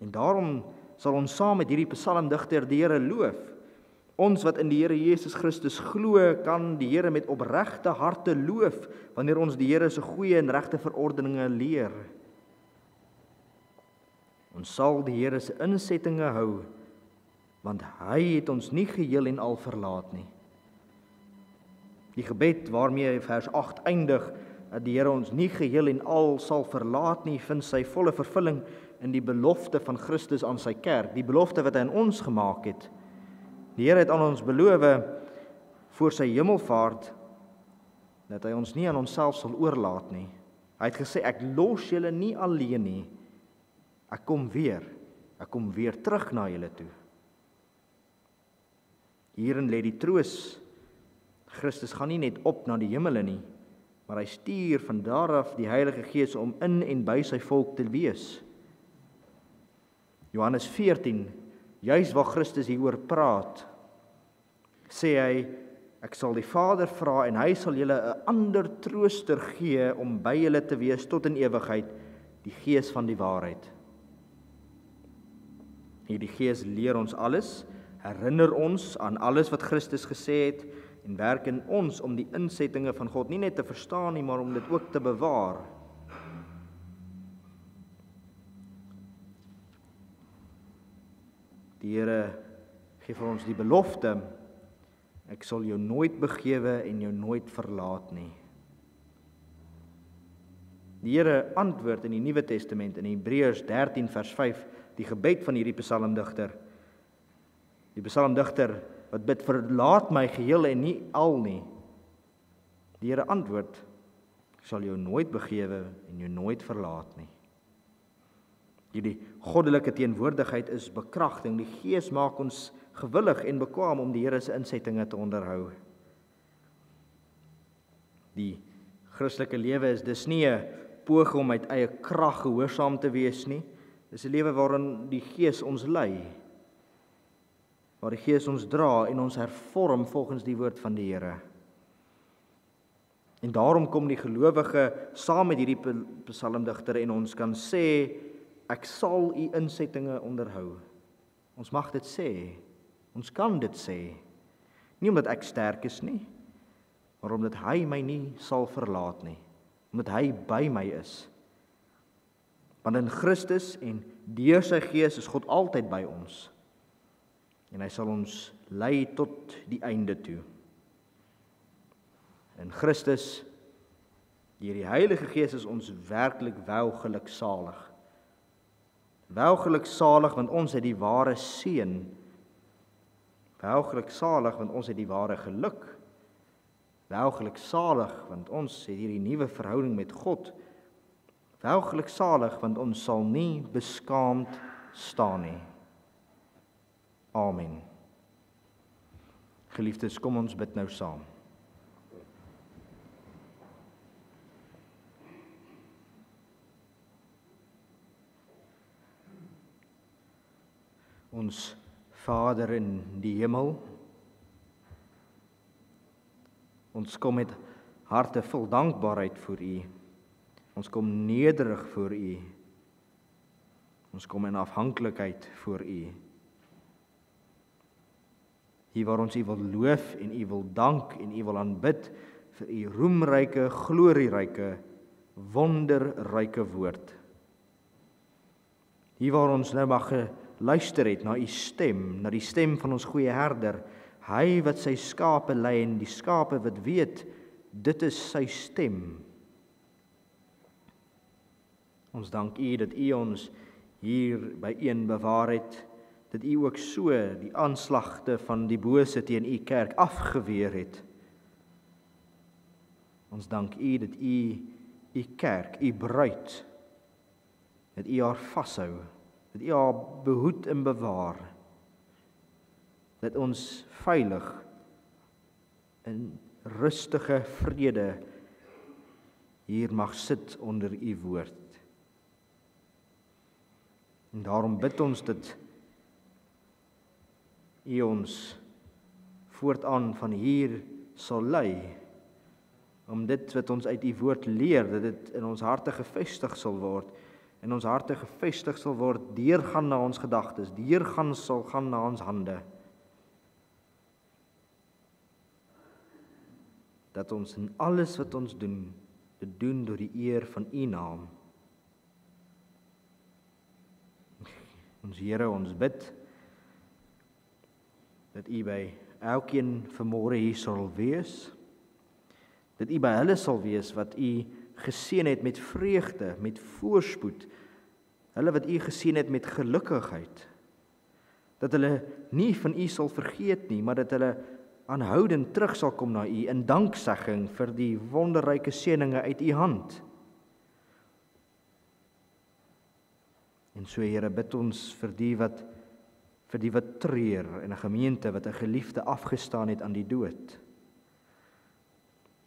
En daarom sal ons saam met hierdie psalmdigter die Here loof. Ons wat in die Here Jesus Christus glo, kan die Here met opregte harte loof wanneer ons die Here se goeie en regte verordeninge leer. Ons sal die Here se insettinge hou, want hy het ons nie geheel en al verlaat nie. Die gebed waarmee vers 8 eindig, dat die Here ons nie geheel en al sal verlaat nie, vind sy volle vervulling in die belofte van Christus aan sy kerk, die belofte wat hy aan ons gemaak het. Die Here het aan ons beloof voor sy hemelvaart dat hy ons nie aan onsself sal oorlaat nie. Hy het gesê, ek los julle nie alleen nie. Ek kom weer terug na julle toe. Hierin lê die troos. Christus gaan nie net op na die hemele nie, maar hy stuur van daar af die Heilige Gees om in en by sy volk te wees. Johannes 14, juis waar Christus hieroor praat, sê hy, ek sal die Vader vra en hy sal julle 'n ander trooster gee om by julle te wees tot in ewigheid, die Gees van die waarheid. Hierdie Gees leer ons alles, herinner ons aan alles wat Christus gesê het en werk in ons om die insettinge van God nie net te verstaan nie, maar om dit ook te bewaar. Die Here gee vir ons die belofte, ek sal jou nooit begewe en jou nooit verlaat nie. Die Here antwoord in die Nuwe Testament in Hebreërs 13 vers 5 die gebed van hierdie psalmdigter. Die psalmdigter wat bid, verlaat my geheel en nie al nie. Die Here antwoord, ek sal jou nooit begewe en jou nooit verlaat nie. Hierdie goddelike teenwoordigheid is bekragting. Die Gees maak ons gewillig en bekwaam om die Here se insettinge te onderhou. Die Christelike lewe is dus nie 'n poging om uit eie krag gehoorsaam te wees nie. Dis 'n lewe waarin die Gees ons lei, waar die Gees ons dra en ons hervorm volgens die woord van die Here. En daarom kom die gelowige saam met hierdie psalmdigter en ons kan sê, ek sal u insettinge onderhou. Ons mag dit sê. Ons kan dit sê. Nie omdat ek sterk is nie, maar omdat hy my nie sal verlaat nie. Omdat hy by my is. Want in Christus en deur sy Gees is God altyd by ons. En hy sal ons lei tot die einde toe. In Christus, deur die Heilige Gees is ons werklik wel geluksalig. Wel geluksalig want ons het die ware seën. Wel geluksalig want ons het die ware geluk. Wel geluksalig want ons het hierdie nuwe verhouding met God. Wel geluksalig want ons sal nie beskaamd staan nie. Amen. Geliefdes, kom ons bid nou saam. Ons Vader in die hemel, ons kom met harte vol dankbaarheid voor U. Ons kom nederig voor U. Ons kom in afhanklikheid voor U. Hier waar ons U wil loof en U wil dank en U wil aanbid vir U roemryke, glorieryke, wonderryke woord. Hier waar ons nou mag luister het na U stem, na die stem van ons goeie herder, hy wat sy skape lei en die skape wat weet, dit is sy stem. Ons dank U dat U ons hier byeen bewaar het, dat U ook so die aanslagte van die bose teen U kerk afgeweer het. Ons dank U dat U kerk, U bruid, dat U haar vashou, dat U haar behoed en bewaar, dat ons veilig in rustige vrede hier mag sit onder U woord. En daarom bid ons dat U ons voortaan van hier sal lei, om dit wat ons uit U woord leer, dat dit in ons harte gevestig sal word, en ons harte gevestig sal word, deurgaan na ons gedagtes, deurgaan sal gaan na ons hande. Dat ons in alles wat ons doen, dit doen deur die eer van U naam. Ons Here, ons bid, dat U by elkeen vanmôre hier sal wees, dat U by hulle sal wees wat U geseën het met vreugde, met voorspoed, hulle wat U geseën het met gelukkigheid, dat hulle nie van U sal vergeet nie, maar dat hulle aanhoudend terug sal kom na U in danksegging vir die wonderryke seëninge uit U hand. En so Here, bid ons vir die wat treur in 'n gemeente wat 'n geliefde afgestaan het aan die dood.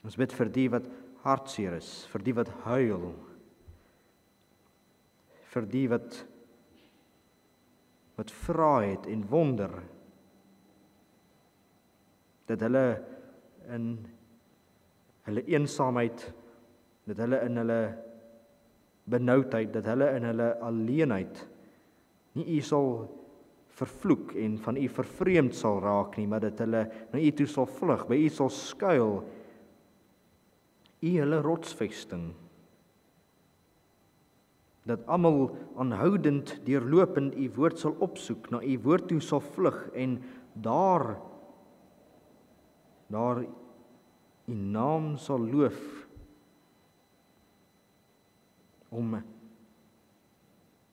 Ons bid vir die wat hartseer is, vir die wat huil, vir die wat vra het en wonder, dat hulle in hulle eensaamheid, dat hulle in hulle benoudheid, dat hulle in hulle alleenheid nie U sal vervloek en van U vervreemd sal raak nie, maar dat hulle na U toe sal vlug, by U sal skuil, U hulle rotsvesting, dat almal aanhoudend deurlopend U woord sal opsoek, na U woord toe sal vlug en daar U naam sal loof, om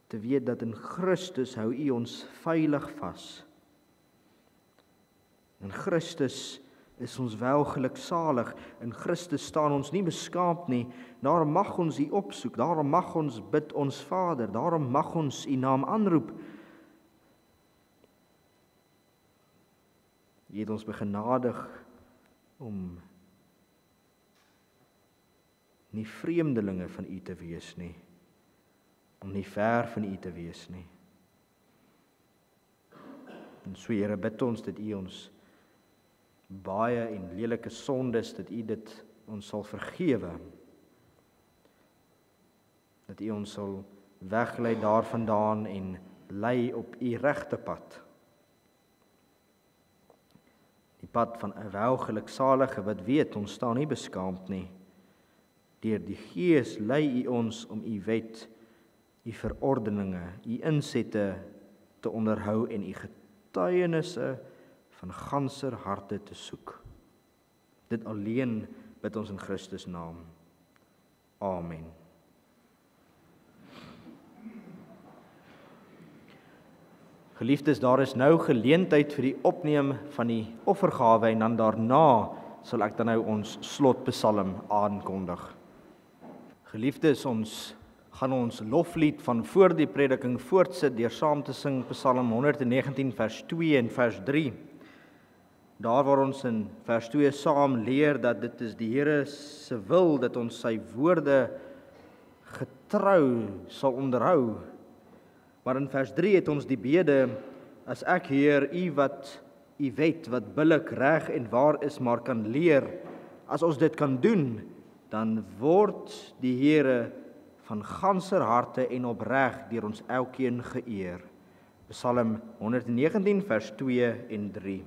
te weet dat in Christus hou U ons veilig vas. In Christus is ons wel geluksalig, in Christus staan ons nie beskaamd nie, daarom mag ons U opsoek, daarom mag ons bid ons Vader, daarom mag ons U naam aanroep. U het ons begenadig om nie vreemdelinge van U te wees nie, om nie ver van U te wees nie. En so Here, bid ons dat U ons baie en lelike sondes, dat U dit ons sal vergewe, dat U ons sal weglei daarvandaan en lei op u regte pad. Die pad van 'n welgeluksalige wat weet ons staan nie beskaamd nie. Deur die Gees lei u ons om u wet, u verordeninge, u insette te onderhou en u getuienisse van ganser harte te soek. Dit alleen bid ons in Christus naam. Amen. Geliefdes, daar is nou geleentheid vir die opneem van die offergawe en dan daarna sal ek dan nou ons slotpsalm aankondig. Geliefdes, ons gaan ons loflied van voor die prediking voortsit deur saam te sing Psalm 119 vers 2 en vers 3. Daar waar ons in vers 2 saam leer dat dit is die Here se wil dat ons sy woorde getrou sal onderhou. Maar in vers 3 het ons die bede, as ek Heer, u wat u wet, wat billik, reg en waar is, maar kan leer, as ons dit kan doen, dan word die Here van ganser harte en opreg deur ons elkeen geëer. Psalm 119 vers 2 en 3.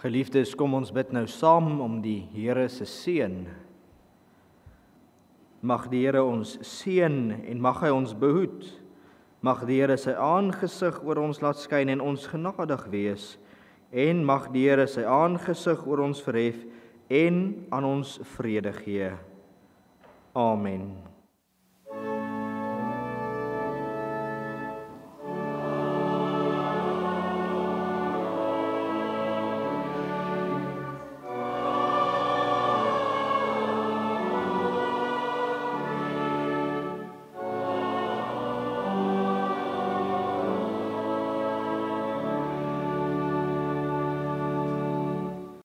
Geliefdes, kom ons bid nou saam om die Here se seën. Mag die Here ons seën en mag hy ons behoed. Mag die Here sy aangesig oor ons laat skyn en ons genadig wees. En mag die Here sy aangesig oor ons verhef en aan ons vrede gee. Amen.